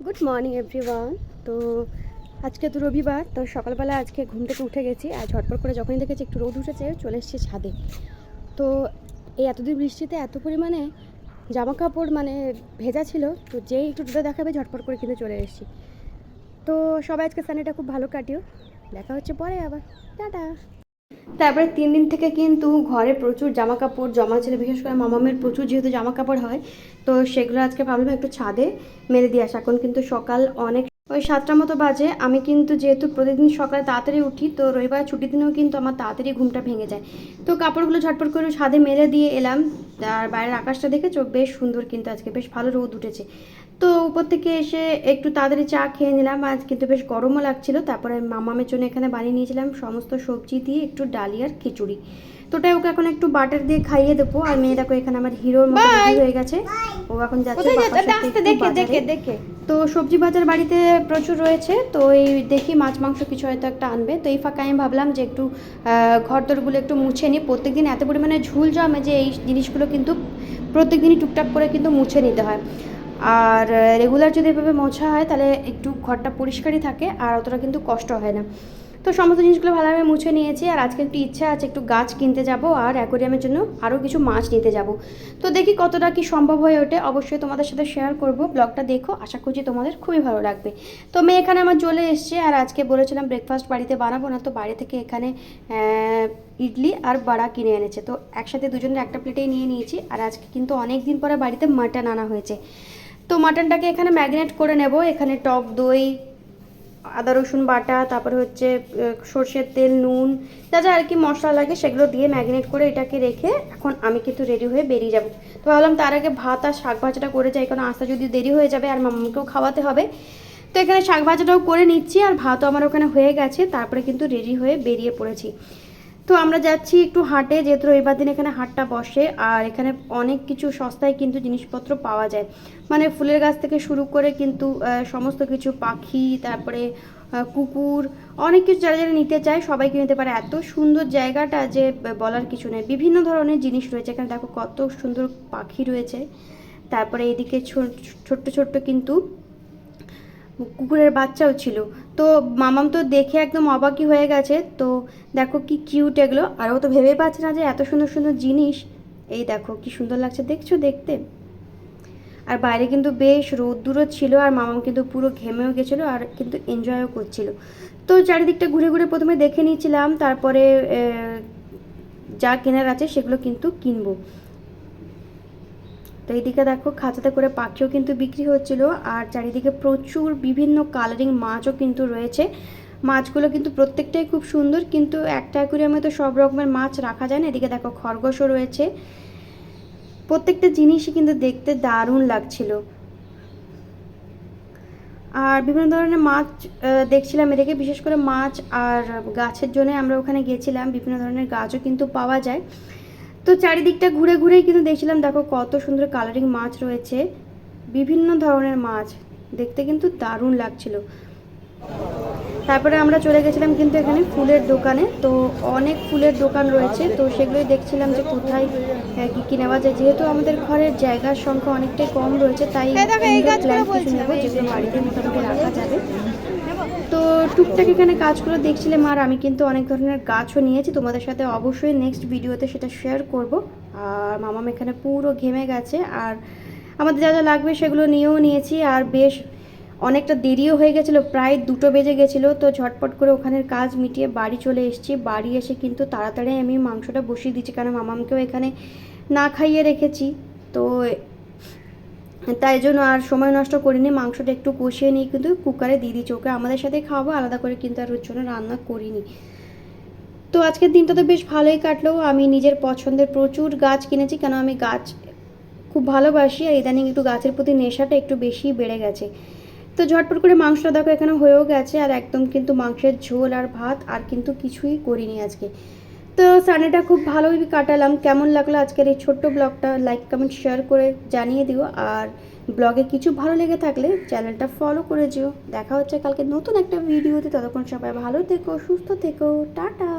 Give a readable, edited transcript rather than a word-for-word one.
Good morning everyone. তো আজকে তো রবিবার, তো সকালবেলা আজকে ঘুম থেকে উঠে গেছি আর ঝটপট করে যখনই দেখেছি একটু রোদ উঠেছে চলে এসেছি ছাদে। তো এই এতদিন বৃষ্টিতে এত পরিমাণে জামা কাপড় ভেজা ছিল, তো যেই একটু রোদে দেখাবে ঝটপট করে কিন্তু চলে এসেছি। তো সবাই আজকে সানডেটা খুব ভালো কাটিও, দেখা হচ্ছে পরে আবার, টাটা। তারপরে 3 দিন থেকে কিন্তু ঘরে প্রচুর জামা কাপড় জমা ছিল, বিশেষ করে মামামের প্রচুর যেহেতু জামা কাপড় হয়, তো সেগুলো আজকে ভাবলাম একটু ছাদে মেলে দিয়ে আসা। এখন কিন্তু সকাল অনেক ওই 7টার মতো বাজে। আমি কিন্তু যেহেতু প্রতিদিন সকালে তাড়াতাড়ি উঠি, তো রবিবার ছুটির দিনেও কিন্তু আমার তাড়াতাড়ি ঘুমটা ভেঙে যায়। তো কাপড়গুলো ঝটপট করে ছাদে মেলে দিয়ে এলাম। আর বাইরের আকাশটা দেখেছো, বেশ সুন্দর, কিন্তু আজকে বেশ ভালো রোদ উঠেছে। তো উপর থেকে এসে একটু তাড়াতাড়ি চা খেয়ে নিলাম, আজ কিন্তু বেশ গরমও লাগছিল। তারপরে মামামের জন্য এখানে বানিয়ে নিয়েছিলাম সমস্ত সবজি দিয়ে একটু ডালি আর খিচুড়ি। তো ওটাই ওকে এখন একটু বাটার দিয়ে খাইয়ে দেবো। আর মেয়ে দেখো এখানে আমার হিরোর মতো রেডি হয়ে গেছে, ও এখন যাচ্ছে দেখে। তো সবজি বাজার বাড়িতে প্রচুর রয়েছে, তো এই দেখি মাছ মাংস কিছু হয়তো একটা আনবে। তো এই ফাঁকা আমি ভাবলাম যে একটু ঘরদোরগুলো একটু মুছে নিই। প্রত্যেকদিন এত পরিমাণে ঝুল জমে যে এই জিনিসগুলো কিন্তু প্রত্যেকদিনই টুকটাক করে কিন্তু মুছে নিতে হয়। আর রেগুলার যদি এভাবে মোছা হয় তাহলে একটু ঘরটা পরিষ্কারই থাকে আর অতটা কিন্তু কষ্ট হয় না। তো সমস্ত জিনিসগুলো ভালোভাবে মুছে নিয়েছি। আর আজকে একটু ইচ্ছা আছে একটু গাছ কিনতে যাব আর অ্যাকোরিয়ামের জন্য আরও কিছু মাছ নিতে যাব। তো দেখি কতটা কি সম্ভব হয়ে ওঠে, অবশ্যই তোমাদের সাথে শেয়ার করব। ব্লগটা দেখো, আশা করছি তোমাদের খুবই ভালো লাগবে। তো মেয়ে এখানে আমার চলে এসছে, আর আজকে বলেছিলাম ব্রেকফাস্ট বাড়িতে বানাবো না, তো বাড়ি থেকে এখানে ইডলি আর বড়া কিনে এনেছে। তো একসাথে দুজনের একটা প্লেটেই নিয়ে নিয়েছি। আর আজকে কিন্তু অনেক দিন পরে বাড়িতে মাটন আনা হয়েছে। তো মাটনটাকে এখানে ম্যারিনেট করে নেব। এখানে টক দই, আদা রসুন বাটা, তারপরে হচ্ছে সর্ষের তেল, নুন, যা যা আর কি মশলা লাগে সেগুলো দিয়ে ম্যারিনেট করে এটাকে রেখে এখন আমি কিন্তু রেডি হয়ে বেরিয়ে যাব। তো ভাবলাম তার আগে ভাত আর শাক ভাজাটা করে যাই, কারণ আসতে যদি দেরি হয়ে যাবে আর মামাকেও খাওয়াতে হবে। তো এখানে শাক ভাজাটাও করে নিচ্ছি আর ভাতও আমার ওখানে হয়ে গেছে। তারপরে কিন্তু রেডি হয়ে বেরিয়ে পড়েছি। তো আমরা যাচ্ছি একটু হাটে, যেহেতু রবিবার দিন এখানে হাটটা বসে আর এখানে অনেক কিছু সস্তায় কিন্তু জিনিসপত্র পাওয়া যায়। ফুলের গাছ থেকে শুরু করে কিন্তু সমস্ত কিছু, পাখি, তারপরে কুকুর, অনেক কিছু যারা যারা নিতে চায় সবাইকে নিতে পারে। এত সুন্দর জায়গাটা যে বলার কিছু নেই, বিভিন্ন ধরনের জিনিস রয়েছে এখানে। দেখো কত সুন্দর পাখি রয়েছে। তারপরে এইদিকে ছোট্ট ছোট্ট কিন্তু কুকুরের বাচ্চাও ছিল। তো মামাম তো দেখে একদম অবাকই হয়ে গেছে। তো দেখো কি কিউট এগুলো, আর ও তো ভেবেই পাচ্ছে না যে এত সুন্দর সুন্দর জিনিস। এই দেখো কি সুন্দর লাগছে দেখছো দেখতে। আর বাইরে কিন্তু বেশ রোদ্দুরও ছিল আর মামাম কিন্তু পুরো ঘেমেও গেছিলো আর কিন্তু এনজয়ও করছিল। তো চারিদিকটা ঘুরে ঘুরে প্রথমে দেখে নিয়েছিলাম, তারপরে যা কেনার আছে সেগুলো কিন্তু কিনবো। তো এইদিকে দেখো খাঁচাতে করে পাখিও কিন্তু বিক্রি হচ্ছিল। আর চারিদিকে প্রচুর বিভিন্ন কালারিং মাছও কিন্তু রয়েছে। মাছগুলো কিন্তু প্রত্যেকটাই খুব সুন্দর, কিন্তু একটা অ্যাকুরিয়ামে তো সব রকমের মাছ রাখা যায় না। এদিকে দেখো খরগোশও রয়েছে। প্রত্যেকটা জিনিসই কিন্তু দেখতে দারুণ লাগছিল। আর বিভিন্ন ধরনের মাছ দেখছিলাম এদিকে, বিশেষ করে মাছ আর গাছের জন্য আমরা ওখানে গেছিলাম। বিভিন্ন ধরনের গাছও কিন্তু পাওয়া যায়। তো চারিদিকটা ঘুরে ঘুরেই কিন্তু দেখছিলাম, দেখো কত সুন্দর কালারিং মাছ রয়েছে, বিভিন্ন ধরনের মাছ দেখতে কিন্তু দারুণ লাগছিল। তারপরে আমরা চলে গেছিলাম কিন্তু এখানে ফুলের দোকানে। তো অনেক ফুলের দোকান রয়েছে, তো সেগুলোই দেখছিলাম যে কোথায় কী কী নেওয়া যায়। যেহেতু আমাদের ঘরের জায়গার সংখ্যা অনেকটাই কম রয়েছে, তাই প্ল্যান্ট কিছু নেবো যেগুলো বাড়িতে মোটামুটি রাখা যাবে। তো টুকটাক এখানে কাজগুলো দেখছিলাম। আর আমি কিন্তু অনেক ধরনের গাছও নিয়েছি, তোমাদের সাথে অবশ্যই নেক্সট ভিডিওতে সেটা শেয়ার করব। আর মামাম এখানে পুরো ঘেমে গেছে, আর আমাদের যা যা লাগবে সেগুলো নিয়েও নিয়েছি। আর বেশ অনেকটা দেরিও হয়ে গেছিলো, প্রায় 2টো বেজে গেছিলো। তো ঝটপট করে ওখানের কাজ মিটিয়ে বাড়ি চলে এসেছি। বাড়ি এসে কিন্তু তাড়াতাড়ি আমি মাংসটা বসিয়ে দিচ্ছি, কারণ মামামকেও এখানে না খাইয়ে রেখেছি। তো তাই জন্য আর সময় নষ্ট করিনি, মাংসটা একটু কষিয়ে নিয়ে কিন্তু কুকারে দিয়ে দিচ্ছি। ওকে আমাদের সাথে খাওয়াবো, আলাদা করে কিন্তু আর ওর জন্য রান্না করিনি। তো আজকের দিনটা তো বেশ ভালোই কাটলো। আমি নিজের পছন্দের প্রচুর গাছ কিনেছি, কেন আমি গাছ খুব ভালোবাসি আর ইদানিং একটু গাছের প্রতি নেশাটা একটু বেশি বেড়ে গেছে। তো ঝটপট করে মাংসটা দেখো এখানে হয়েও গেছে, আর একদম কিন্তু মাংসের ঝোল আর ভাত আর কিন্তু কিছুই করিনি আজকে। তো সানডেটা খুব ভালোই কাটালাম। কেমন লাগলো আজকের এই ছোট্ট ব্লগটা, লাইক কমেন্ট শেয়ার করে জানিয়ে দিও। আর ব্লগে কিছু ভালো লেগে থাকলে চ্যানেলটা ফলো করে যেও। দেখা হচ্ছে কালকে নতুন একটা ভিডিওতে। ততক্ষণ সবাই ভালো থেকো, সুস্থ থেকো, টাটা।